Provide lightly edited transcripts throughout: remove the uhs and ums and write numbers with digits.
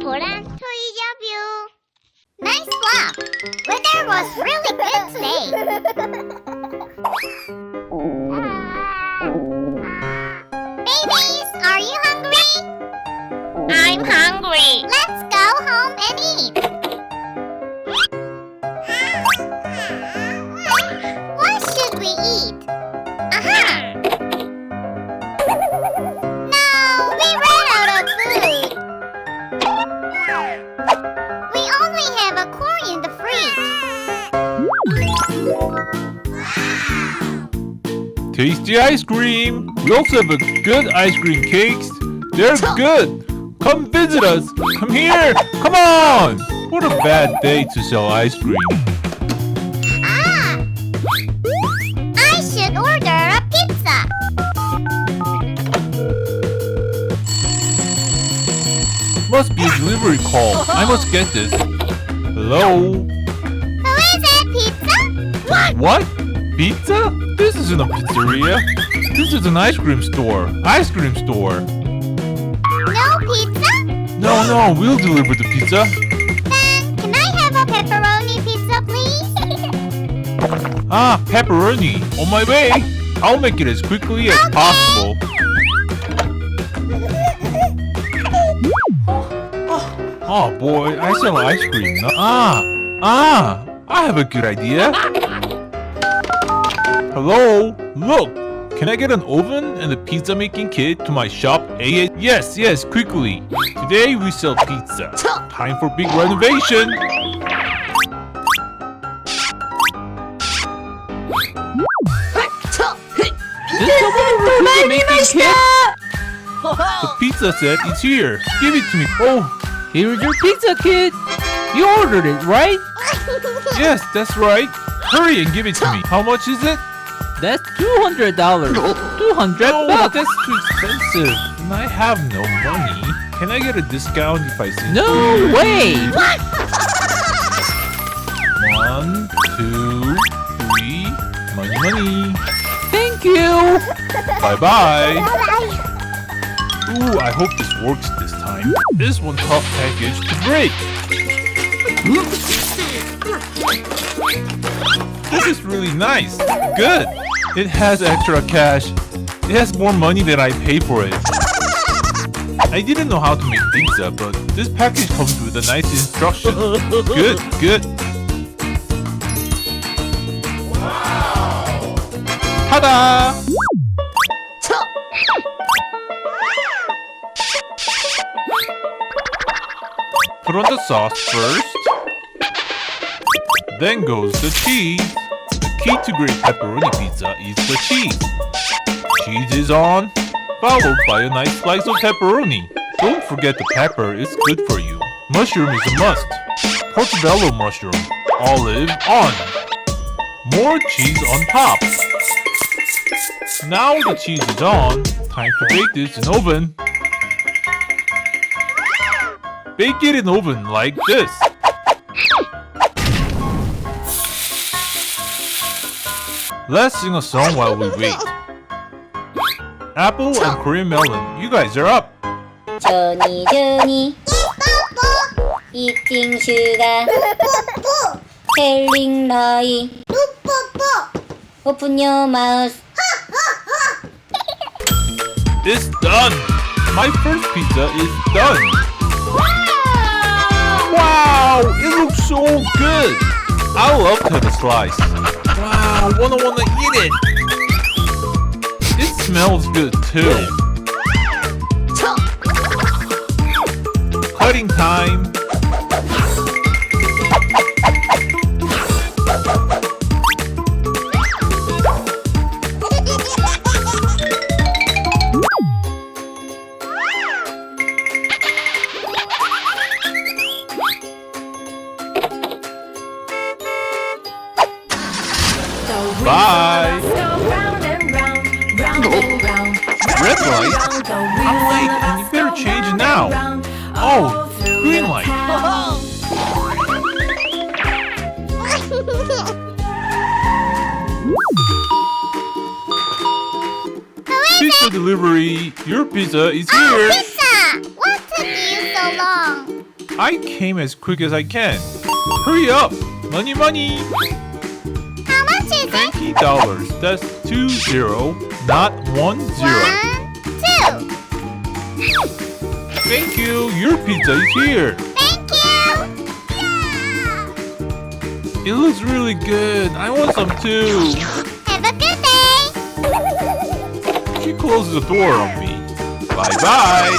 Boram ToysReview. Nice vlog. Weather was really good today. Babies, are you hungry? I'm hungry. Let's go home and eat. What should we eat? Aha! No, we ran out of food. We only have a corn in the fridge. Tasty ice cream! We also have a good ice cream cakes. They're good! Come visit us! Come here! Come on! What a bad day to sell ice cream. Ah! I should order a pizza. Must be a delivery call. I must get this. Hello? Who is it, pizza? What? Pizza? This isn't a pizzeria. This is an ice cream store. Ice cream store. No pizza? No, we'll deliver the pizza. Then can I have a pepperoni pizza, please? Ah, pepperoni. On my way. I'll make it as quickly as possible. Oh boy, I sell ice cream. I have a good idea. Hello? Look! Can I get an oven and a pizza making kit to my shop? Yes, quickly. Today we sell pizza. Time for big renovation. The pizza set is here. Give it to me. Oh, here's your pizza kit. You ordered it, right? Yes, that's right. Hurry and give it to me. How much is it? That's $200. 200 No, bucks. that's too expensive. And I have no money. Can I get a discount if I send No you? way. 1, 2, 3. Money. Thank you. Bye. Ooh, I hope this works this time. This one tough package to break. This is really nice. Good. It has extra cash. It has more money than I pay for it. I didn't know how to make pizza, but this package comes with a nice instruction. Good. Wow. Ta-da! Put on the sauce first. Then goes the cheese. The key to great pepperoni pizza is the cheese. Cheese is on, followed by a nice slice of pepperoni. Don't forget the pepper is good for you. Mushroom is a must. Portobello mushroom. Olive on. More cheese on top. Now the cheese is on. Time to bake this in oven. Bake it in oven like this. Let's sing a song while we wait. Apple and Korean melon, you guys are up. Johnny, eating sugar, telling lie. Open your mouth. It's done. My first pizza is done. Wow, it looks so good. I love to have a slice. Wow, wanna eat it. It smells good too. Cutting time. Bye. Red light? I'm late and you better change it now. Oh, green light. Who Pizza delivery. Your pizza is Oh, here. pizza! What took you so long? I came as quick as I can. Hurry up. Money, money. How much is it? $20. That's 20, not 10. 1, 2. Thank you. Your pizza is here. Thank you. It looks really good. I want some too. Have a good day. She closes the door on me. Bye bye.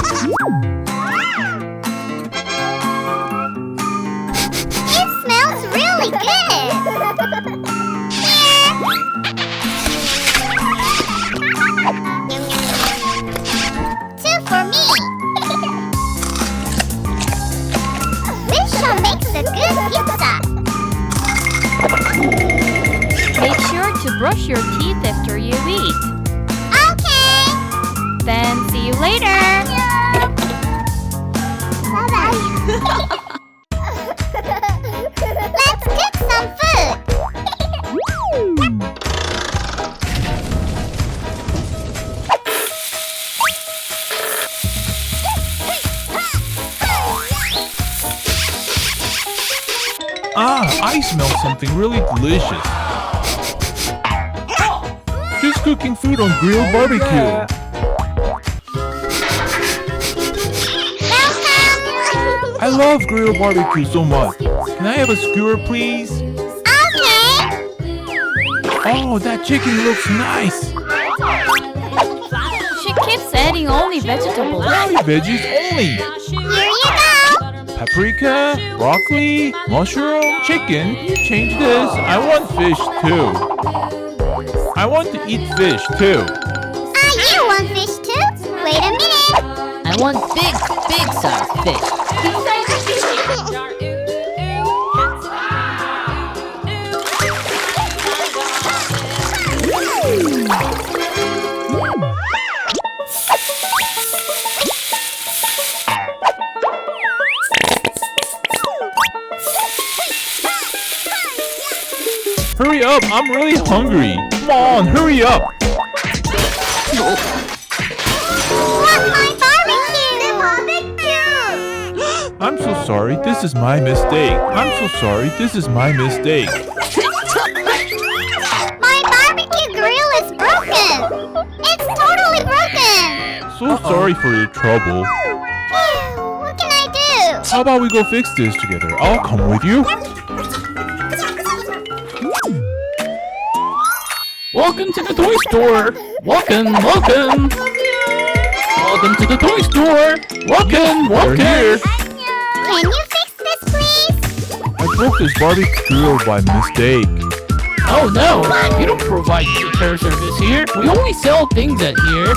It smells really good. Here. 2 for me. Misha makes a good pizza. Make sure to brush your teeth after you eat. Okay. Then see you later. Bye-bye. Let's cook some food. I smell something really delicious. She's cooking food on grilled barbecue. Welcome. I love grilled barbecue so much. Can I have a skewer, please? Okay. Oh, that chicken looks nice. She keeps adding only vegetables. Only veggies only. Here you go. Paprika, broccoli, mushroom, chicken. You change this. I want fish too. I want to eat fish too. You want fish too? Wait a minute. I want big size fish. Hurry up, I'm really hungry. Come on, hurry up. Want my barbecue? I'm so sorry, this is my mistake. I'm so sorry, this is my mistake. My barbecue grill is broken. It's totally broken. So sorry for your trouble. Phew, what can I do? How about we go fix this together? I'll come with you. Welcome to the toy store. Welcome. Welcome to the toy store. We're here. Can you fix this, please? I broke this barbecue grill by mistake. Oh no, you don't provide repair service here. We only sell things at here.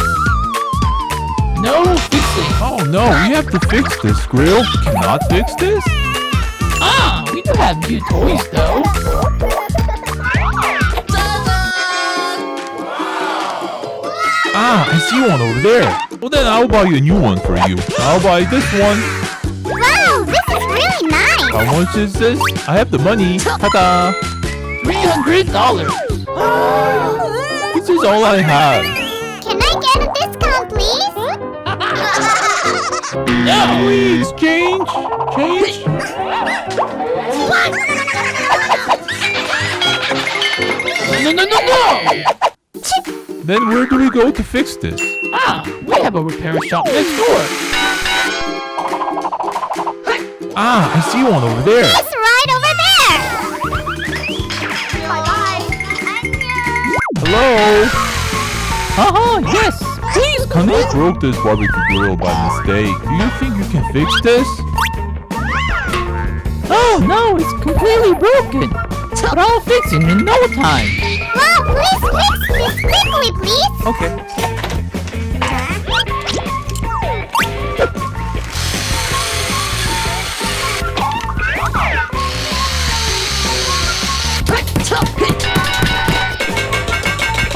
No fixing. Oh no, we have to fix this grill. Cannot fix this? Ah, we do have new toys though. I see one over there. Well then I'll buy you a new one for you. I'll buy this one. Wow, this is really nice. How much is this? I have the money. Ta-da! $300. This is all I have. Can I get a discount, please? No. Please, change. Change. No. Then where do we go to fix this? Ah, we have a repair shop next door. I see one over there. It's right over there. Bye-bye. Hello? Yes. Please come I in. broke this barbecue grill by mistake. Do you think you can fix this? Oh no, it's completely broken. But I'll fix it in no time. Wow, please fix this quickly, please. Okay.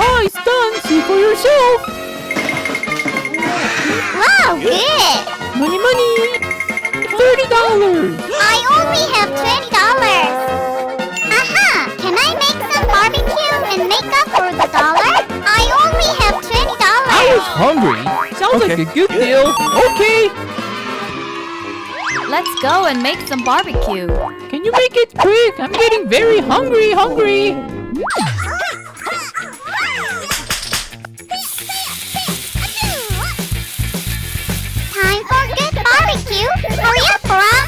Oh, it's done. See for yourself. Wow, good. Money. $30. I only have $20. Aha! Can I make some barbecue and make up for the dollar? I only have $20. I was hungry. Sounds like a good deal. Okay. Let's go and make some barbecue. Can you make it quick? I'm getting very hungry. Time for good barbecue. Hurry up, Boram.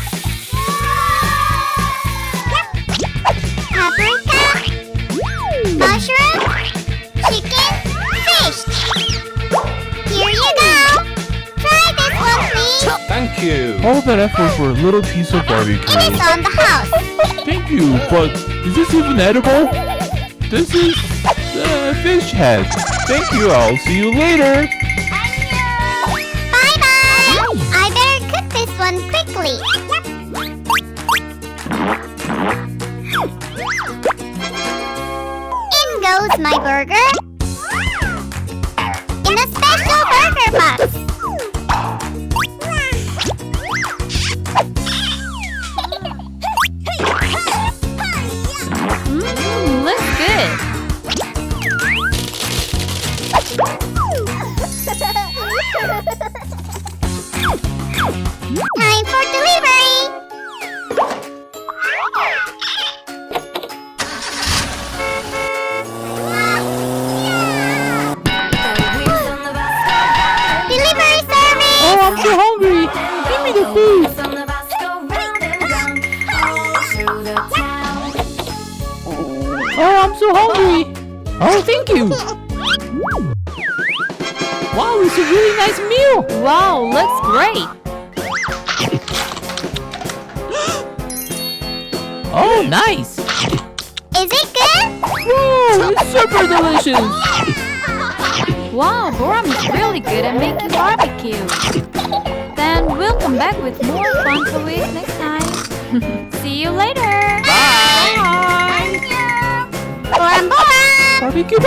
Paprika, mushroom, chicken, fish. Here you go. Try this one, please. Thank you. All that effort for a little piece of It barbecue. is on the house. Thank you, but is this even edible? This is fish head. Thank you. I'll see you later. Bye-bye. I better cook this one quickly. In goes my burger. In a special burger box. Looks good. Time for delivery. Delivery service. Oh, I'm so hungry. Give me the food. Oh, I'm so hungry. Oh, thank you. Wow, it's a really nice meal. Wow, looks great. Oh, nice. Is it good? Whoa, it's super delicious. Wow, Boram is really good at making barbecue. Then we'll come back with more fun toys next time. See you later. Bye. Boram, Boram. Barbecue.